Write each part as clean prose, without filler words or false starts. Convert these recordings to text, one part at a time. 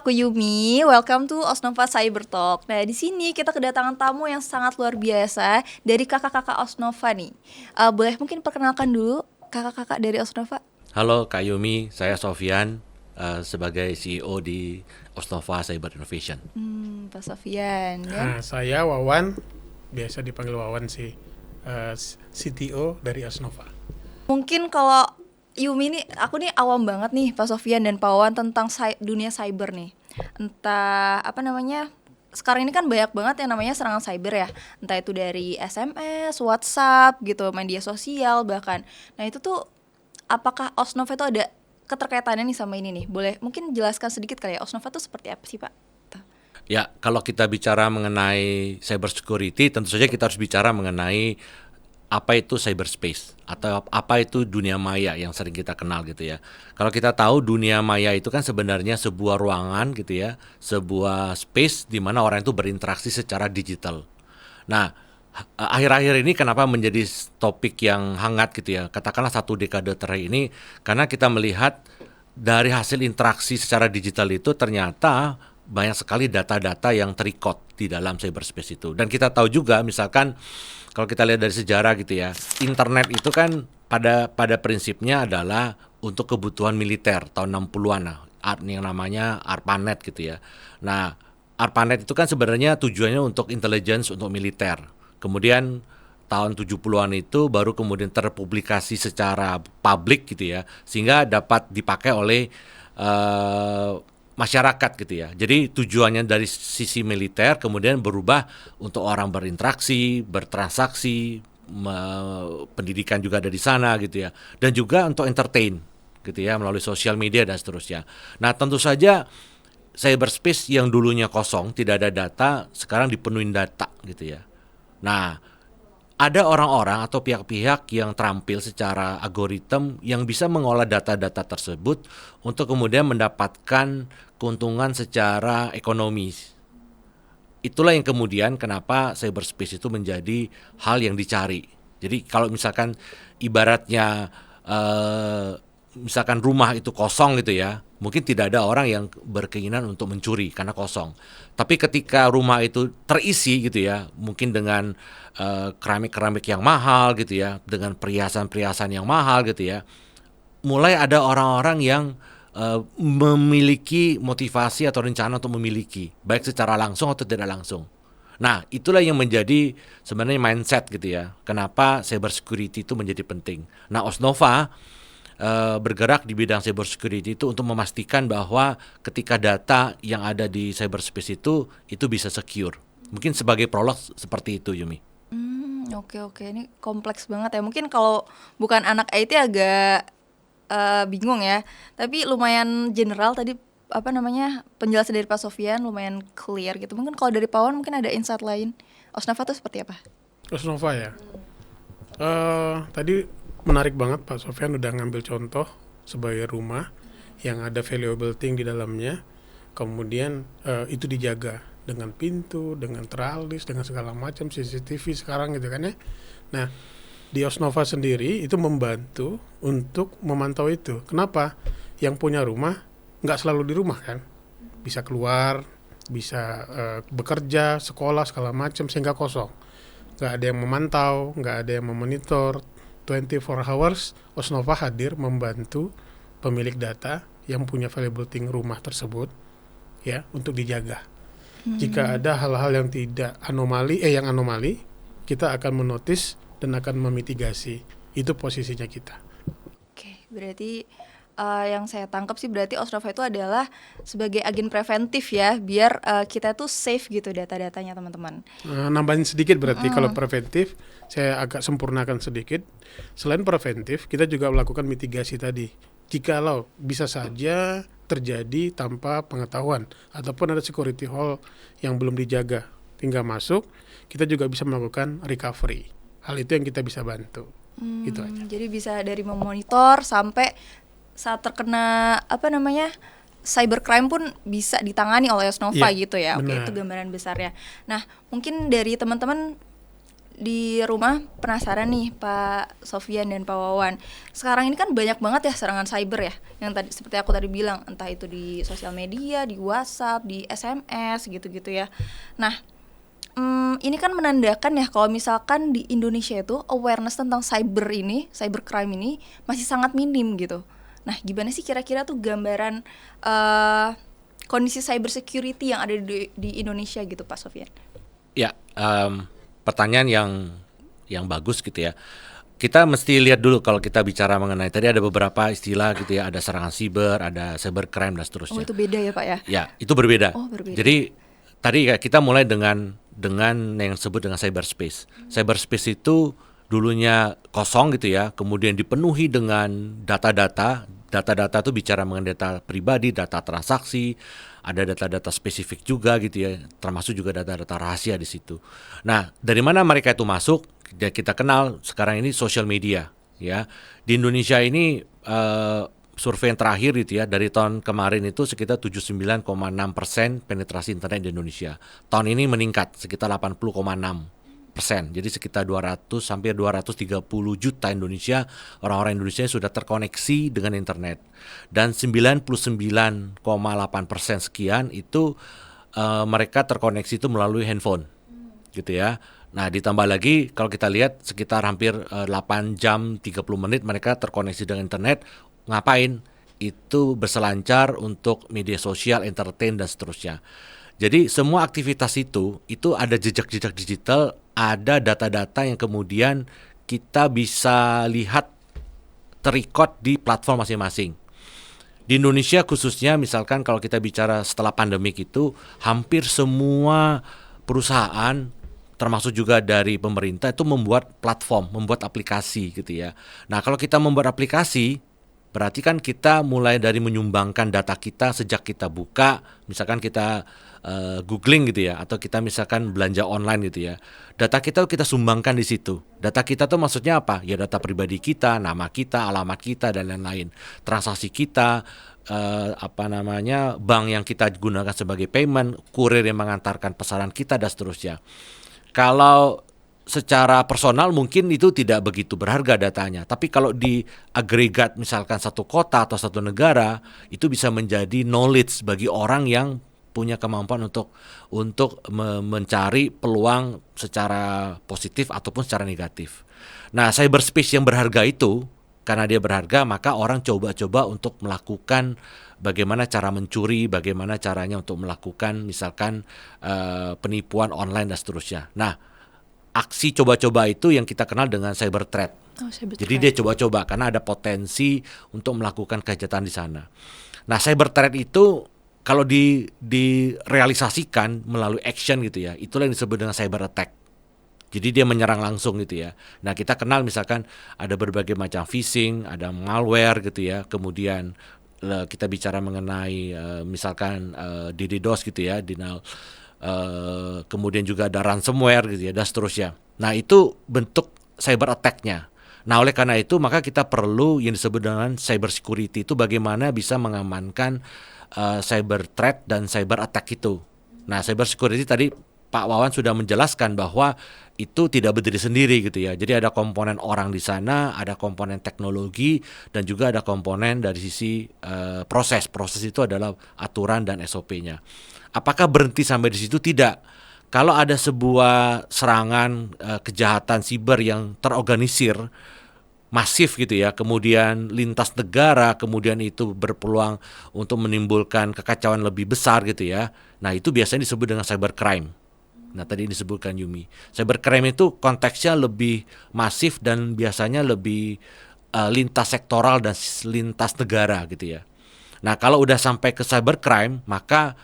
aku Yumi. Welcome to Osnova Cyber Talk. Nah, di sini kita kedatangan tamu yang sangat luar biasa dari kakak-kakak Osnova nih. Boleh mungkin perkenalkan dulu kakak-kakak dari Osnova? Halo Kak Yumi, saya Sofyan sebagai CEO di Osnova Cyber Innovation. Pak Sofian ya. Saya Wawan, biasa dipanggil Wawan sih, CTO dari Osnova. Mungkin kalau Yumi nih, aku nih awam banget nih Pak Sofian dan Pak Wawan tentang dunia cyber nih. Entah apa namanya, sekarang ini kan banyak banget yang namanya serangan cyber ya. Entah itu dari SMS, WhatsApp gitu, media sosial bahkan. Nah itu tuh apakah Osnova itu ada keterkaitannya nih sama ini nih? Boleh mungkin jelaskan sedikit kali ya, Osnova itu seperti apa sih Pak? Ya, kalau kita bicara mengenai cyber security, tentu saja kita harus bicara mengenai apa itu cyberspace atau apa itu dunia maya yang sering kita kenal gitu ya. Kalau kita tahu dunia maya itu kan sebenarnya sebuah ruangan gitu ya, sebuah space di mana orang itu berinteraksi secara digital. Nah, akhir-akhir ini kenapa menjadi topik yang hangat gitu ya, katakanlah 1 dekade terakhir ini, karena kita melihat dari hasil interaksi secara digital itu ternyata banyak sekali data-data yang terrecord di dalam cyberspace itu. Dan kita tahu juga misalkan kalau kita lihat dari sejarah gitu ya, internet itu kan pada prinsipnya adalah untuk kebutuhan militer tahun 60-an lah, yang namanya ARPANET gitu ya. Nah, ARPANET itu kan sebenarnya tujuannya untuk intelligence, untuk militer. Kemudian tahun 70-an itu baru kemudian terpublikasi secara publik gitu ya, sehingga dapat dipakai oleh masyarakat gitu ya. Jadi tujuannya dari sisi militer kemudian berubah untuk orang berinteraksi, bertransaksi, pendidikan juga ada di sana gitu ya. Dan juga untuk entertain gitu ya melalui sosial media dan seterusnya. Nah, tentu saja cyberspace yang dulunya kosong, tidak ada data, sekarang dipenuhi data gitu ya. Nah, ada orang-orang atau pihak-pihak yang terampil secara algoritma yang bisa mengolah data-data tersebut untuk kemudian mendapatkan keuntungan secara ekonomis. Itulah yang kemudian kenapa cyberspace itu menjadi hal yang dicari. Jadi kalau misalkan ibaratnya misalkan rumah itu kosong gitu ya, mungkin tidak ada orang yang berkeinginan untuk mencuri karena kosong. Tapi ketika rumah itu terisi gitu ya, mungkin dengan keramik-keramik yang mahal gitu ya, dengan perhiasan-perhiasan yang mahal gitu ya, mulai ada orang-orang yang memiliki motivasi atau rencana untuk memiliki, baik secara langsung atau tidak langsung. Nah, itulah yang menjadi sebenarnya mindset gitu ya, kenapa cyber security itu menjadi penting. Nah, Osnova bergerak di bidang cyber security itu untuk memastikan bahwa ketika data yang ada di cyberspace itu bisa secure. Mungkin sebagai prolog seperti itu, Yumi. Oke, ini kompleks banget ya. Mungkin kalau bukan anak IT agak bingung ya. Tapi lumayan general tadi apa namanya penjelasan dari Pak Sofian lumayan clear gitu. Mungkin kalau dari Pak Wan mungkin ada insight lain. Osnova itu seperti apa? Osnova ya. Tadi menarik banget Pak Sofian udah ngambil contoh sebagai rumah yang ada valuable thing di dalamnya. Kemudian itu dijaga dengan pintu, dengan teralis, dengan segala macam CCTV sekarang gitu kan ya. Nah, di Osnova sendiri itu membantu untuk memantau itu. Kenapa? Yang punya rumah nggak selalu di rumah kan, bisa keluar, bisa bekerja, sekolah segala macam sehingga kosong. Nggak ada yang memantau, nggak ada yang memonitor. 24 hours Osnova hadir membantu pemilik data yang punya valuable thing rumah tersebut ya untuk dijaga. Jika ada hal-hal yang tidak anomali, kita akan menotis dan akan memitigasi. Itu posisinya kita. Oke, berarti yang saya tangkap sih berarti Osnova itu adalah sebagai agen preventif ya, biar kita tuh safe gitu data-datanya teman-teman. Nambahin sedikit berarti kalau preventif, saya agak sempurnakan sedikit. Selain preventif, kita juga melakukan mitigasi tadi. Jikalau bisa saja terjadi tanpa pengetahuan ataupun ada security hole yang belum dijaga, tinggal masuk, kita juga bisa melakukan recovery. Hal itu yang kita bisa bantu. Gitu aja. Jadi bisa dari memonitor sampai saat terkena cybercrime pun bisa ditangani oleh Osnova gitu ya. Oke, itu gambaran besarnya. Nah, mungkin dari teman-teman di rumah penasaran nih Pak Sofyan dan Pak Wawan. Sekarang ini kan banyak banget ya serangan cyber ya, yang tadi seperti aku tadi bilang, entah itu di sosial media, di WhatsApp, di SMS gitu-gitu ya. Nah, ini kan menandakan ya kalau misalkan di Indonesia itu awareness tentang cybercrime ini masih sangat minim gitu. Nah, gimana sih kira-kira tuh gambaran kondisi cyber security yang ada di Indonesia gitu, Pak Sofyan? Ya, pertanyaan yang bagus gitu ya. Kita mesti lihat dulu kalau kita bicara mengenai tadi ada beberapa istilah gitu ya, ada serangan siber, ada cybercrime dan Oh, seterusnya. itu beda ya, Pak ya? Ya, itu berbeda. Oh, berbeda. Jadi tadi kita mulai dengan yang disebut dengan cyberspace. Cyberspace itu dulunya kosong gitu ya, kemudian dipenuhi dengan data-data. Data-data itu bicara mengenai data pribadi, data transaksi, ada data-data spesifik juga gitu ya, termasuk juga data-data rahasia di situ. Nah, dari mana mereka itu masuk? Kita kenal sekarang ini social media ya. Di Indonesia ini survei yang terakhir gitu ya, dari tahun kemarin itu sekitar 79,6% penetrasi internet di Indonesia. Tahun ini meningkat sekitar 80,6%. Jadi sekitar 200 hampir 230 juta orang-orang Indonesia yang sudah terkoneksi dengan internet. Dan 99,8% sekian itu mereka terkoneksi itu melalui handphone. Gitu ya. Nah, ditambah lagi kalau kita lihat sekitar hampir 8 jam 30 menit mereka terkoneksi dengan internet. Ngapain? Itu berselancar untuk media sosial, entertain dan seterusnya. Jadi semua aktivitas itu ada jejak-jejak digital, ada data-data yang kemudian kita bisa lihat terrecord di platform masing-masing. Di Indonesia khususnya misalkan kalau kita bicara setelah pandemik itu hampir semua perusahaan termasuk juga dari pemerintah itu membuat platform, membuat aplikasi gitu ya. Nah, kalau kita membuat aplikasi berarti kan kita mulai dari menyumbangkan data kita sejak kita buka, misalkan kita googling gitu ya, atau kita misalkan belanja online gitu ya. Data kita sumbangkan di situ. Data kita tuh maksudnya apa? Ya data pribadi kita, nama kita, alamat kita dan lain-lain. Transaksi kita, bank yang kita gunakan sebagai payment, kurir yang mengantarkan pesanan kita dan seterusnya. Kalau secara personal mungkin itu tidak begitu berharga datanya, tapi kalau di agregat misalkan satu kota atau satu negara itu bisa menjadi knowledge bagi orang yang punya kemampuan untuk mencari peluang secara positif ataupun secara negatif. Nah, cyberspace yang berharga itu karena dia berharga maka orang coba-coba untuk melakukan bagaimana cara mencuri, bagaimana caranya untuk melakukan misalkan penipuan online dan seterusnya. Nah, aksi coba-coba itu yang kita kenal dengan cyber threat. Jadi dia coba-coba karena ada potensi untuk melakukan kejahatan di sana. Nah, cyber threat itu kalau direalisasikan melalui action gitu ya, itulah yang disebut dengan cyber attack. Jadi dia menyerang langsung gitu ya. Nah, kita kenal misalkan ada berbagai macam phishing, ada malware gitu ya. Kemudian kita bicara mengenai misalkan DDoS gitu ya, kemudian juga ada ransomware gitu ya, dan seterusnya. Nah, itu bentuk cyber attack-nya. Nah, oleh karena itu maka kita perlu yang disebut dengan cyber security, itu bagaimana bisa mengamankan cyber threat dan cyber attack itu. Nah, cyber security tadi Pak Wawan sudah menjelaskan bahwa itu tidak berdiri sendiri gitu ya. Jadi ada komponen orang di sana, ada komponen teknologi, dan juga ada komponen dari sisi proses. Proses itu adalah aturan dan SOP-nya. Apakah berhenti sampai di situ? Tidak. Kalau ada sebuah serangan kejahatan siber yang terorganisir, masif gitu ya, kemudian lintas negara, kemudian itu berpeluang untuk menimbulkan kekacauan lebih besar gitu ya. Nah, itu biasanya disebut dengan cybercrime. Nah, tadi disebutkan Yumi. Cybercrime itu konteksnya lebih masif dan biasanya lebih lintas sektoral dan lintas negara gitu ya. Nah, kalau udah sampai ke cybercrime, maka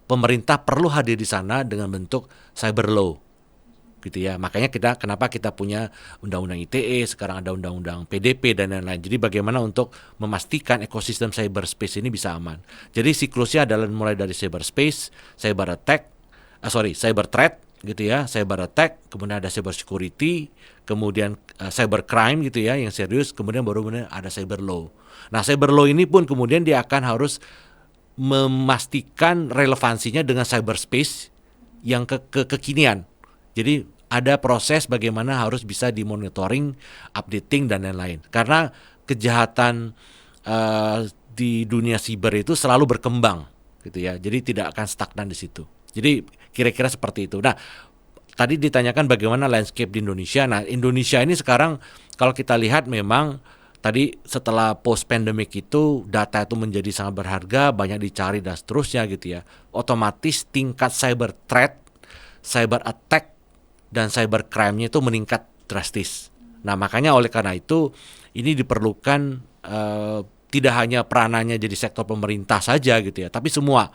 pemerintah perlu hadir di sana dengan bentuk cyber law. Gitu ya. Makanya kenapa kita punya undang-undang ITE, sekarang ada undang-undang PDP dan lain-lain. Jadi bagaimana untuk memastikan ekosistem cyberspace ini bisa aman. Jadi siklusnya adalah mulai dari cyberspace, cyber threat gitu ya, cyber attack, kemudian ada cyber security, kemudian cyber crime gitu ya yang serius, kemudian baru ada cyber law. Nah, cyber law ini pun kemudian dia akan harus memastikan relevansinya dengan cyberspace yang kekinian. Jadi ada proses bagaimana harus bisa dimonitoring, updating dan lain-lain. Karena kejahatan di dunia siber itu selalu berkembang gitu ya. Jadi tidak akan stagnan di situ. Jadi kira-kira seperti itu. Nah, tadi ditanyakan bagaimana landscape di Indonesia. Nah, Indonesia ini sekarang kalau kita lihat memang tadi setelah post pandemic itu data itu menjadi sangat berharga, banyak dicari dan seterusnya gitu ya. Otomatis tingkat cyber threat, cyber attack dan cyber crime-nya itu meningkat drastis. Nah, makanya oleh karena itu ini diperlukan tidak hanya peranannya jadi sektor pemerintah saja gitu ya, tapi semua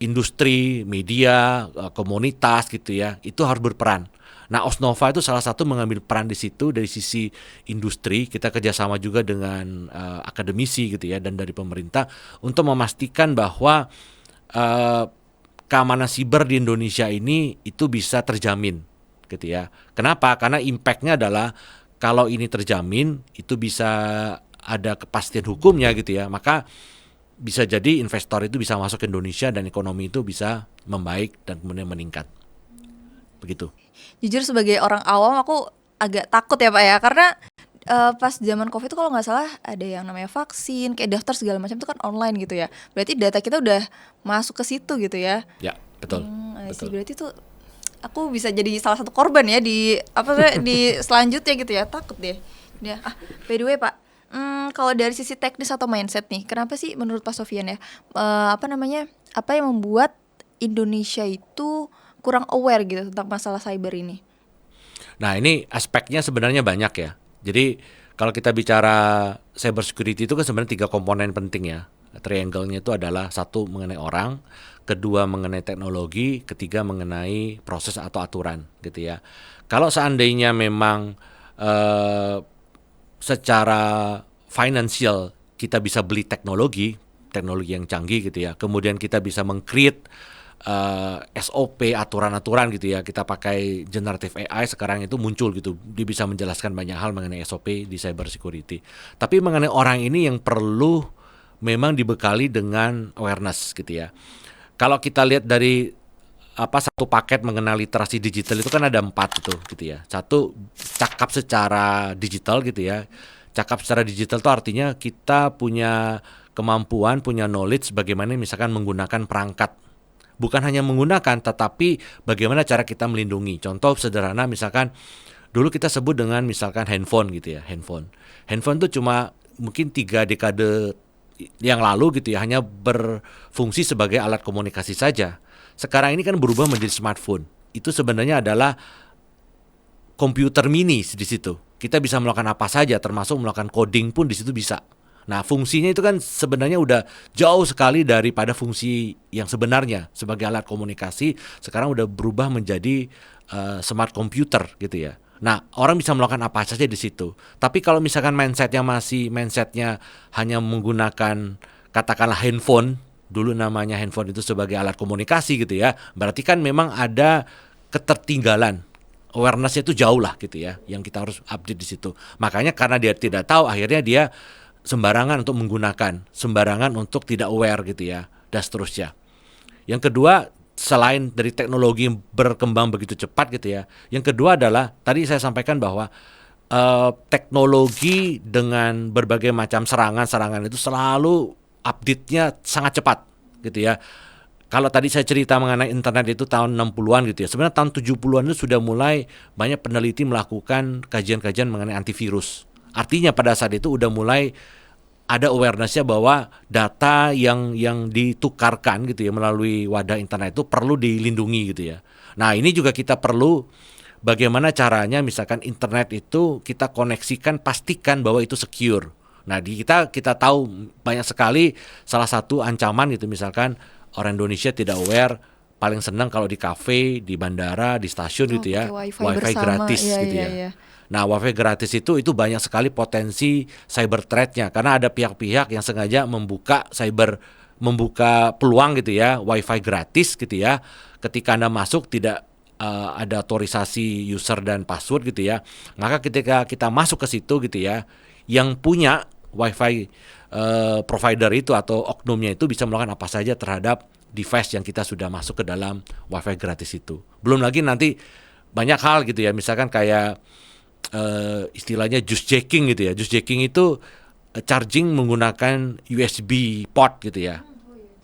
industri, media, komunitas gitu ya, itu harus berperan. Nah, Osnova itu salah satu mengambil peran di situ dari sisi industri. Kita kerjasama juga dengan akademisi gitu ya, dan dari pemerintah untuk memastikan bahwa keamanan siber di Indonesia ini itu bisa terjamin gitu ya. Kenapa? Karena impact-nya adalah kalau ini terjamin itu bisa ada kepastian hukumnya gitu ya, maka bisa jadi investor itu bisa masuk ke Indonesia dan ekonomi itu bisa membaik dan kemudian meningkat. Begitu. Jujur sebagai orang awam aku agak takut ya Pak ya, karena pas zaman COVID itu kalau nggak salah ada yang namanya vaksin, kayak daftar segala macam itu kan online gitu ya. Berarti data kita udah masuk ke situ gitu ya. Ya, betul. Betul. Berarti tuh aku bisa jadi salah satu korban ya di di selanjutnya gitu ya. Takut deh. Ya, by the way Pak, kalau dari sisi teknis atau mindset nih, kenapa sih menurut Pak Sofyan ya, apa yang membuat Indonesia itu kurang aware gitu tentang masalah cyber ini? Nah, ini aspeknya sebenarnya banyak ya. Jadi kalau kita bicara cyber security itu kan sebenarnya 3 komponen penting ya. Triangle-nya itu adalah 1 mengenai orang, 2 mengenai teknologi, 3 mengenai proses atau aturan gitu ya. Kalau seandainya memang secara financial kita bisa beli teknologi yang canggih gitu ya. Kemudian kita bisa meng-create SOP, aturan-aturan gitu ya. Kita pakai generative AI sekarang itu muncul gitu. Dia bisa menjelaskan banyak hal mengenai SOP di cyber security. Tapi mengenai orang ini yang perlu memang dibekali dengan awareness gitu ya. Kalau kita lihat dari satu paket mengenai literasi digital itu kan ada 4 gitu ya. 1, cakap secara digital gitu ya. Cakap secara digital itu artinya kita punya kemampuan, punya knowledge bagaimana misalkan menggunakan perangkat. Bukan hanya menggunakan, tetapi bagaimana cara kita melindungi. Contoh sederhana misalkan dulu kita sebut dengan misalkan handphone gitu ya, handphone. Handphone itu cuma mungkin 3 dekade yang lalu gitu ya, hanya berfungsi sebagai alat komunikasi saja. Sekarang ini kan berubah menjadi smartphone. Itu sebenarnya adalah komputer mini di situ. Kita bisa melakukan apa saja, termasuk melakukan coding pun di situ bisa. Nah, fungsinya itu kan sebenarnya udah jauh sekali daripada fungsi yang sebenarnya sebagai alat komunikasi. Sekarang udah berubah menjadi smart computer gitu ya. Nah, orang bisa melakukan apa saja di situ. Tapi kalau misalkan mindsetnya hanya menggunakan katakanlah handphone, dulu namanya handphone itu sebagai alat komunikasi gitu ya. Berarti kan memang ada ketertinggalan. Awareness-nya itu jauh lah gitu ya, yang kita harus update di situ. Makanya karena dia tidak tahu, akhirnya dia sembarangan untuk menggunakan, sembarangan untuk tidak aware gitu ya, dan seterusnya. Yang kedua, selain dari teknologi yang berkembang begitu cepat gitu ya, yang kedua adalah tadi saya sampaikan bahwa teknologi dengan berbagai macam serangan itu selalu update-nya sangat cepat gitu ya. Kalau tadi saya cerita mengenai internet itu tahun 60-an gitu ya, sebenarnya tahun 70-an itu sudah mulai banyak peneliti melakukan kajian-kajian mengenai antivirus. Artinya pada saat itu udah mulai ada awareness-nya bahwa data yang ditukarkan gitu ya melalui wadah internet itu perlu dilindungi gitu ya. Nah, ini juga kita perlu bagaimana caranya misalkan internet itu kita koneksikan, pastikan bahwa itu secure. Nah, kita tahu banyak sekali salah satu ancaman gitu misalkan orang Indonesia tidak aware, paling senang kalau di kafe, di bandara, di stasiun gitu ya, wifi gratis gitu ya. Nah, wifi gratis itu banyak sekali potensi cyber threat-nya karena ada pihak-pihak yang sengaja membuka peluang gitu ya, wifi gratis gitu ya. Ketika Anda masuk tidak ada otorisasi user dan password gitu ya. Maka ketika kita masuk ke situ gitu ya, yang punya wifi provider itu atau oknumnya itu bisa melakukan apa saja terhadap device yang kita sudah masuk ke dalam wifi gratis itu. Belum lagi nanti banyak hal gitu ya, misalkan kayak istilahnya juice jacking gitu ya. Juice jacking itu charging menggunakan USB port gitu ya.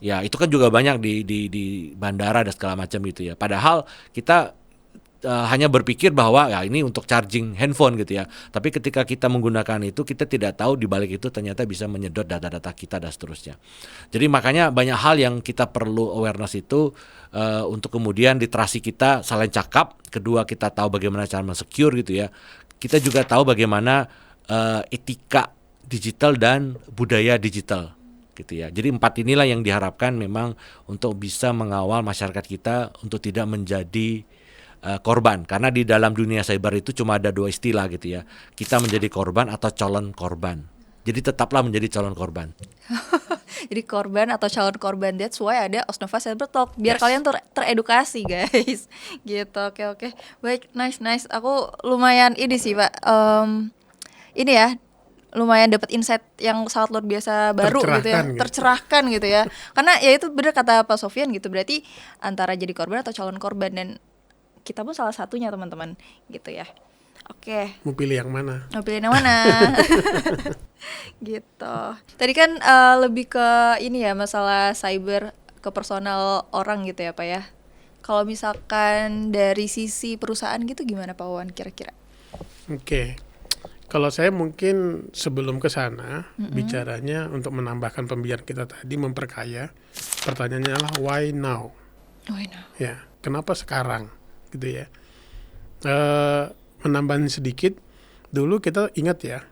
Ya itu kan juga banyak di bandara dan segala macam gitu ya. Padahal kita hanya berpikir bahwa ya ini untuk charging handphone gitu ya. Tapi ketika kita menggunakan itu, kita tidak tahu di balik itu ternyata bisa menyedot data-data kita dan seterusnya. Jadi makanya banyak hal yang kita perlu awareness itu untuk kemudian literasi kita selain cakap, kedua kita tahu bagaimana cara men-secure gitu ya. Kita juga tahu bagaimana etika digital dan budaya digital gitu ya. Jadi 4 inilah yang diharapkan memang untuk bisa mengawal masyarakat kita untuk tidak menjadi korban, karena di dalam dunia cyber itu cuma ada 2 istilah gitu ya. Kita menjadi korban atau calon korban. Jadi tetaplah menjadi calon korban. Jadi korban atau calon korban, that's why ada Osnova Cyber Talk biar kalian teredukasi guys. Gitu. Oke. Baik, nice. Aku lumayan ini sih, Pak. Ini ya, lumayan dapat insight yang sangat luar biasa baru gitu ya, tercerahkan gitu ya. Karena ya itu benar kata Pak Sofyan gitu, berarti antara jadi korban atau calon korban, dan kita pun salah satunya teman-teman gitu ya. Oke. Mau pilih yang mana? Gitu. Tadi kan lebih ke ini ya, masalah cyber ke personal orang gitu ya Pak ya. Kalau misalkan dari sisi perusahaan gitu gimana Pak Wawan kira-kira? Oke. Kalau saya mungkin sebelum ke sana bicaranya untuk menambahkan pembicaraan kita tadi, memperkaya. Pertanyaannya adalah why now? Why now? Ya, kenapa sekarang? Gitu ya. Menambahin sedikit, dulu kita ingat ya,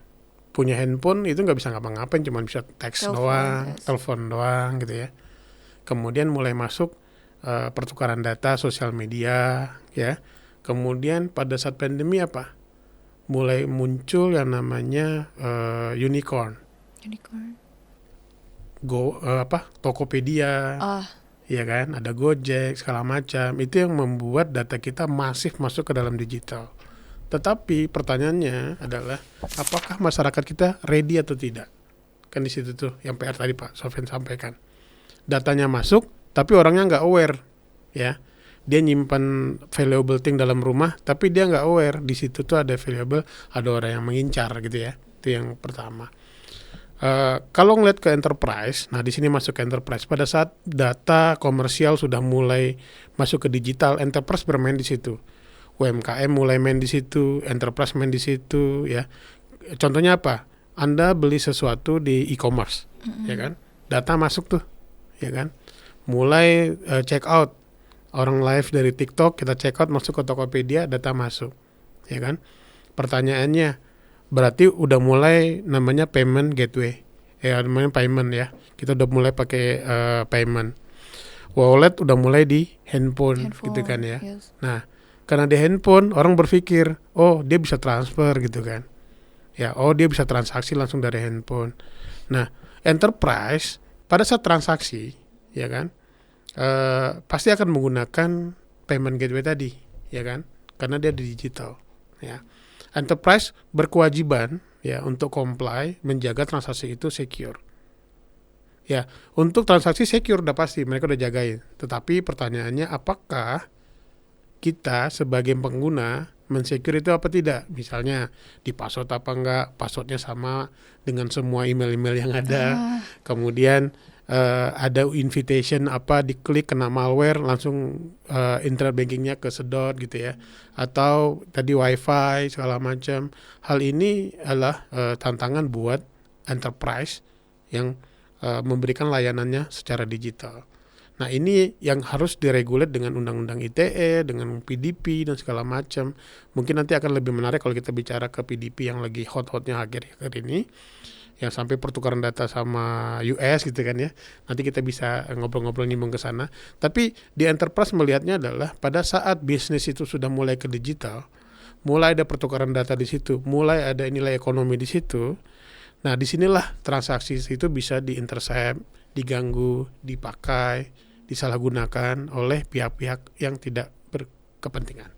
punya handphone itu nggak bisa ngapa-ngapain, cuma bisa teks doang, telepon doang gitu ya. Kemudian mulai masuk pertukaran data, sosial media ya. Kemudian pada saat pandemi apa? Mulai muncul yang namanya unicorn. Tokopedia. Ya kan, ada Gojek, segala macam. Itu yang membuat data kita masif masuk ke dalam digital. Tetapi pertanyaannya adalah, apakah masyarakat kita ready atau tidak? Kan di situ tuh yang PR tadi Pak Sofyan sampaikan. Datanya masuk, tapi orangnya nggak aware, ya. Dia nyimpan valuable thing dalam rumah, tapi dia nggak aware di situ tuh ada valuable, ada orang yang mengincar gitu ya. Itu yang pertama. Kalau ngeliat ke enterprise, nah di sini masuk ke enterprise. Pada saat data komersial sudah mulai masuk ke digital, enterprise bermain di situ. UMKM mulai main di situ, enterprise main di situ, ya. Contohnya apa? Anda beli sesuatu di e-commerce, ya kan? Data masuk tuh, ya kan? Mulai check out, orang live dari TikTok kita check out masuk ke Tokopedia, data masuk, ya kan? Pertanyaannya, berarti udah mulai namanya payment gateway, ya namanya payment ya. Kita udah mulai pakai payment. Wallet udah mulai di handphone gitu kan ya. Yes. Nah, karena di handphone orang berpikir, oh dia bisa transfer gitu kan. Ya, oh dia bisa transaksi langsung dari handphone. Nah, enterprise pada saat transaksi, ya kan, pasti akan menggunakan payment gateway tadi, ya kan, karena dia di digital, ya. Enterprise berkewajiban ya untuk comply, menjaga transaksi itu secure. Ya, untuk transaksi secure udah pasti mereka udah jagain. Tetapi pertanyaannya, apakah kita sebagai pengguna mensecure itu apa tidak? Misalnya di password apa enggak? Passwordnya sama dengan semua email-email yang ada. Kemudian ada invitation apa, diklik kena malware langsung internet bankingnya kesedot gitu ya, atau tadi wifi segala macam. Hal ini adalah tantangan buat enterprise yang memberikan layanannya secara digital. Nah ini yang harus diregulate dengan undang-undang ITE, dengan PDP dan segala macam. Mungkin nanti akan lebih menarik kalau kita bicara ke PDP yang lagi hot-hotnya akhir-akhir ini, yang sampai pertukaran data sama US gitu kan ya. Nanti kita bisa ngobrol-ngobrol nyambung ke sana. Tapi di enterprise melihatnya adalah pada saat bisnis itu sudah mulai ke digital, mulai ada pertukaran data di situ, mulai ada nilai ekonomi di situ. Nah, disinilah transaksi itu bisa diintercept, diganggu, dipakai, disalahgunakan oleh pihak-pihak yang tidak berkepentingan.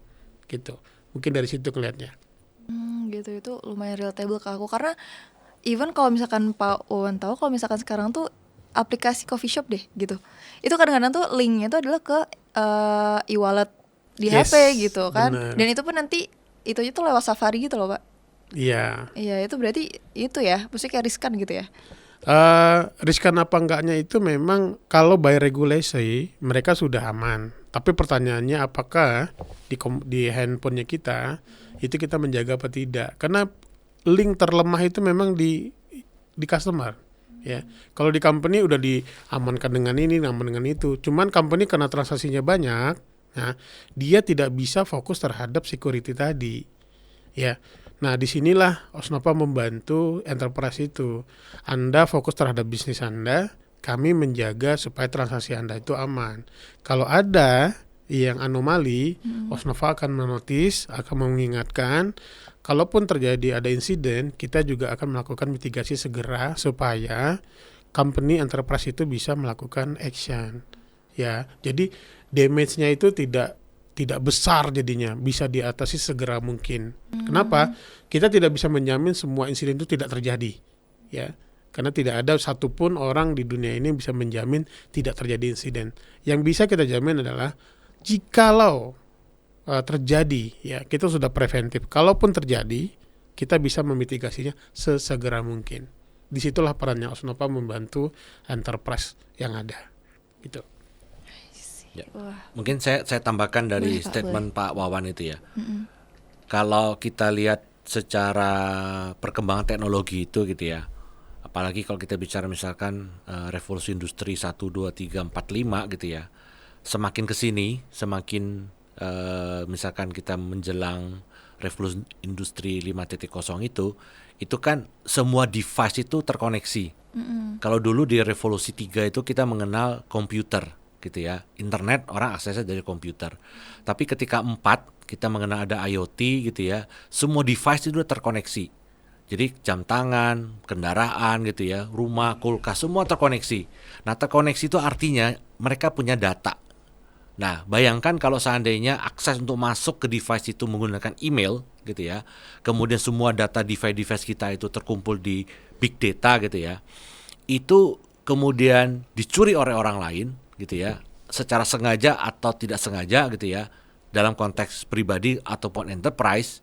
Gitu. Mungkin dari situ kelihatannya. Gitu, itu lumayan relatable ke aku karena even kalau misalkan Pak Wawan tahu, kalau misalkan sekarang tuh aplikasi coffee shop deh gitu, itu kadang-kadang tuh linknya tuh adalah ke e-wallet di Yes, HP gitu kan. benar. Dan itu pun nanti itu tuh lewat Safari gitu loh, Pak. Iya. Iya, itu berarti itu ya, maksudnya kayak riskan gitu ya. Riskan apa enggaknya itu memang kalau by regulasi mereka sudah aman. Tapi pertanyaannya apakah di handphonenya kita itu kita menjaga apa tidak? Karena link terlemah itu memang di customer. Ya, kalau di company udah diamankan dengan ini, aman dengan itu. Cuman company karena transaksinya banyak, nah dia tidak bisa fokus terhadap security tadi. Ya, nah disinilah Osnova membantu enterprise itu. Anda fokus terhadap bisnis Anda, kami menjaga supaya transaksi Anda itu aman. Kalau ada yang anomali, Osnova akan menotis, akan mengingatkan. Kalaupun terjadi ada insiden, kita juga akan melakukan mitigasi segera supaya company enterprise itu bisa melakukan action. Ya, jadi damage-nya itu tidak besar jadinya, bisa diatasi segera mungkin. Kenapa? Kita tidak bisa menjamin semua insiden itu tidak terjadi, ya. Karena tidak ada satupun orang di dunia ini bisa menjamin tidak terjadi insiden. Yang bisa kita jamin adalah jikalau terjadi, ya kita sudah preventif. Kalaupun terjadi, kita bisa memitigasinya sesegera mungkin. Disitulah perannya Osnova membantu enterprise yang ada, gitu. Ya. Wah. Mungkin saya tambahkan dari Boleh, Pak, statement Pak Wawan itu ya. Kalau kita lihat secara perkembangan teknologi itu gitu ya, apalagi kalau kita bicara misalkan revolusi industri 1, 2, 3, 4, 5 gitu ya, semakin kesini, semakin misalkan kita menjelang revolusi industri 5.0 itu kan semua device itu terkoneksi. Kalau dulu di revolusi 3 itu kita mengenal komputer gitu ya, internet orang aksesnya dari komputer. Tapi ketika 4 kita mengenal ada IoT gitu ya, semua device itu udah terkoneksi. Jadi jam tangan, kendaraan gitu ya, rumah, kulkas semua terkoneksi. Nah, terkoneksi itu artinya mereka punya data. Nah, bayangkan kalau seandainya akses untuk masuk ke device itu menggunakan email gitu ya, kemudian semua data device kita itu terkumpul di big data gitu ya, itu kemudian dicuri oleh orang lain gitu ya, secara sengaja atau tidak sengaja gitu ya, dalam konteks pribadi ataupun enterprise,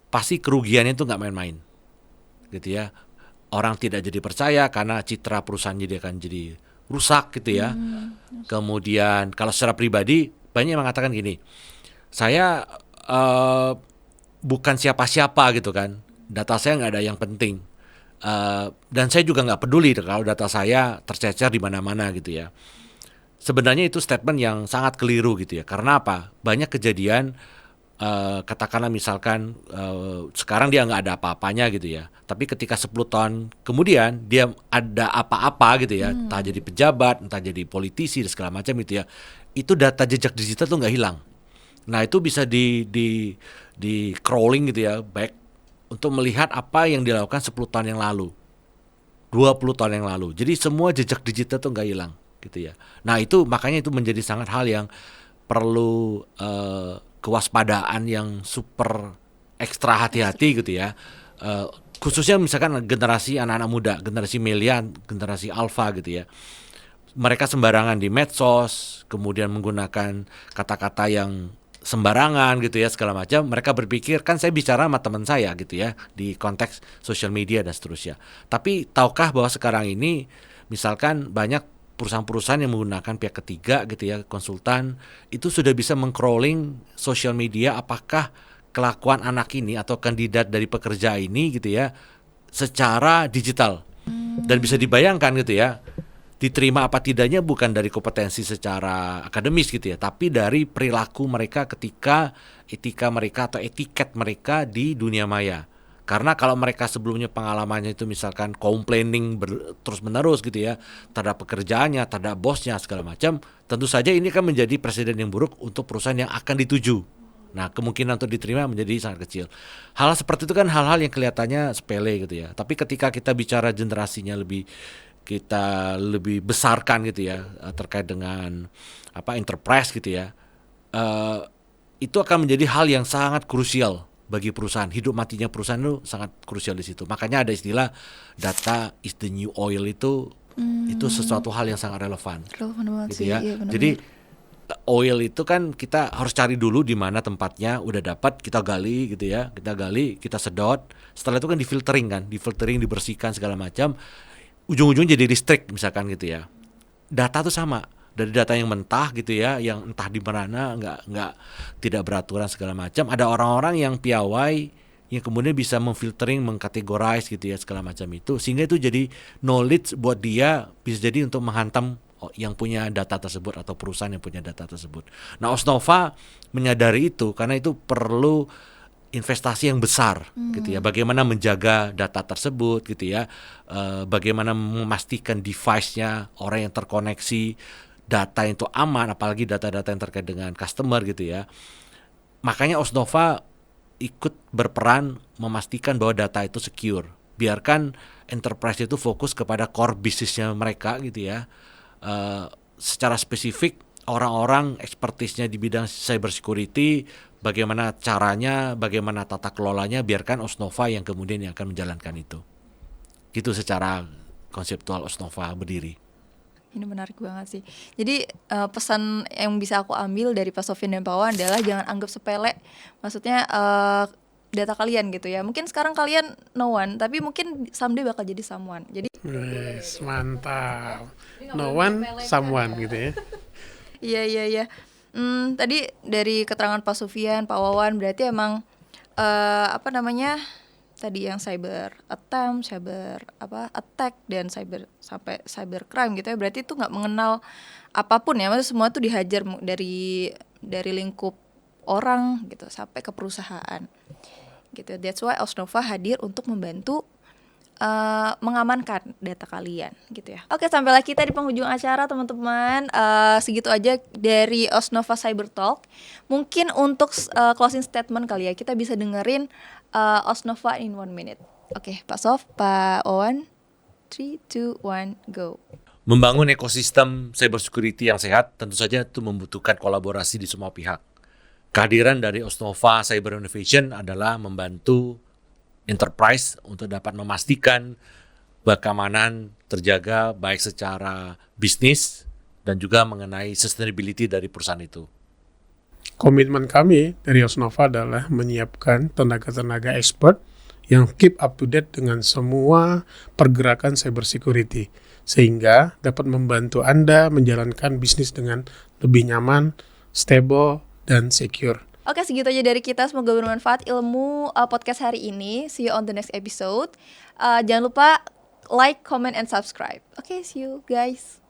pasti kerugiannya itu nggak main-main gitu ya. Orang tidak jadi percaya karena citra perusahaan jadi akan jadi rusak gitu ya. Kemudian kalau secara pribadi banyak yang mengatakan gini, saya bukan siapa-siapa gitu kan, data saya nggak ada yang penting, dan saya juga nggak peduli kalau data saya tercecer di mana-mana gitu ya. Sebenarnya itu statement yang sangat keliru gitu ya. Karena apa? Banyak kejadian katakanlah misalkan sekarang dia nggak ada apa-apanya gitu ya, tapi ketika 10 tahun kemudian dia ada apa-apa gitu ya, entah jadi pejabat, entah jadi politisi dan segala macam gitu ya, itu data jejak digital tuh nggak hilang. Nah itu bisa di crawling gitu ya, back untuk melihat apa yang dilakukan 10 tahun yang lalu, 20 tahun yang lalu. Jadi semua jejak digital tuh nggak hilang gitu ya. Nah itu makanya itu menjadi sangat hal yang perlu kewaspadaan yang super ekstra hati-hati gitu ya, khususnya misalkan generasi anak-anak muda, generasi milenial, generasi alfa gitu ya, mereka sembarangan di medsos, kemudian menggunakan kata-kata yang sembarangan gitu ya, segala macam. Mereka berpikir kan saya bicara sama teman saya gitu ya, di konteks sosial media dan seterusnya. Tapi tahukah bahwa sekarang ini misalkan banyak perusahaan-perusahaan yang menggunakan pihak ketiga gitu ya, konsultan, itu sudah bisa meng-crawling sosial media apakah kelakuan anak ini atau kandidat dari pekerja ini gitu ya secara digital. Dan bisa dibayangkan gitu ya, diterima apa tidaknya bukan dari kompetensi secara akademis gitu ya, tapi dari perilaku mereka ketika etika mereka atau etiket mereka di dunia maya. Karena kalau mereka sebelumnya pengalamannya itu misalkan complaining terus menerus gitu ya, terhadap pekerjaannya, terhadap bosnya segala macam, tentu saja ini kan menjadi presiden yang buruk untuk perusahaan yang akan dituju. Nah kemungkinan untuk diterima menjadi sangat kecil. Hal seperti itu kan hal-hal yang kelihatannya sepele gitu ya, tapi ketika kita bicara generasinya kita lebih besarkan gitu ya, terkait dengan enterprise gitu ya, itu akan menjadi hal yang sangat krusial bagi perusahaan. Hidup matinya perusahaan itu sangat krusial di situ. Makanya ada istilah data is the new oil itu sesuatu hal yang sangat relevan Relevan banget gitu sih, ya. iya, benar-benar. Jadi oil itu kan kita harus cari dulu di mana tempatnya, udah dapat kita gali gitu ya, kita sedot, setelah itu kan difiltering, dibersihkan segala macam, ujung-ujungnya jadi listrik misalkan gitu ya. Data tuh sama, dari data yang mentah gitu ya, yang entah di mana nggak tidak beraturan segala macam, ada orang-orang yang piawai yang kemudian bisa memfiltering, mengkategorize gitu ya segala macam itu, sehingga itu jadi knowledge buat dia, bisa jadi untuk menghantam yang punya data tersebut atau perusahaan yang punya data tersebut. Nah, Osnova menyadari itu karena itu perlu investasi yang besar gitu ya. Bagaimana menjaga data tersebut gitu ya. Bagaimana memastikan device-nya, orang yang terkoneksi, data itu aman, apalagi data-data yang terkait dengan customer gitu ya. Makanya Osnova ikut berperan memastikan bahwa data itu secure. Biarkan enterprise itu fokus kepada core bisnisnya mereka gitu ya. Secara spesifik orang-orang expertise-nya di bidang cyber security, bagaimana caranya, bagaimana tata kelolanya, biarkan Osnova yang kemudian yang akan menjalankan itu. Gitu secara konseptual Osnova berdiri. Ini menarik banget sih. Jadi pesan yang bisa aku ambil dari Pak Sofyan dan Pak Wawan adalah jangan anggap sepele. Maksudnya data kalian gitu ya. Mungkin sekarang kalian no one, tapi mungkin someday bakal jadi someone. Jadi Yes, mantap. No one, someone gitu ya. iya. Tadi dari keterangan Pak Sofyan, Pak Wawan berarti emang tadi yang cyber attempt, cyber attack dan sampai cyber crime gitu ya. Berarti itu nggak mengenal apapun ya. Maksudnya semua tuh dihajar dari lingkup orang gitu sampai ke perusahaan. Gitu. That's why Osnova hadir untuk membantu mengamankan data kalian gitu ya. Oke, sampailah kita di penghujung acara teman-teman. Segitu aja dari Osnova Cyber Talk. Mungkin untuk closing statement kali ya, kita bisa dengerin Osnova in 1 minute. Oke, Pak Sof, Pak Owen, 3, 2, 1, go. Membangun ekosistem cyber security yang sehat tentu saja itu membutuhkan kolaborasi di semua pihak. Kehadiran dari Osnova Cyber Innovation adalah membantu enterprise untuk dapat memastikan keamanan terjaga baik secara bisnis dan juga mengenai sustainability dari perusahaan itu. Komitmen kami dari Osnova adalah menyiapkan tenaga-tenaga expert yang keep up to date dengan semua pergerakan cyber security sehingga dapat membantu Anda menjalankan bisnis dengan lebih nyaman, stable, dan secure. Oke, segitu aja dari kita. Semoga bermanfaat ilmu podcast hari ini. See you on the next episode. Jangan lupa like, comment, and subscribe. Oke, see you guys.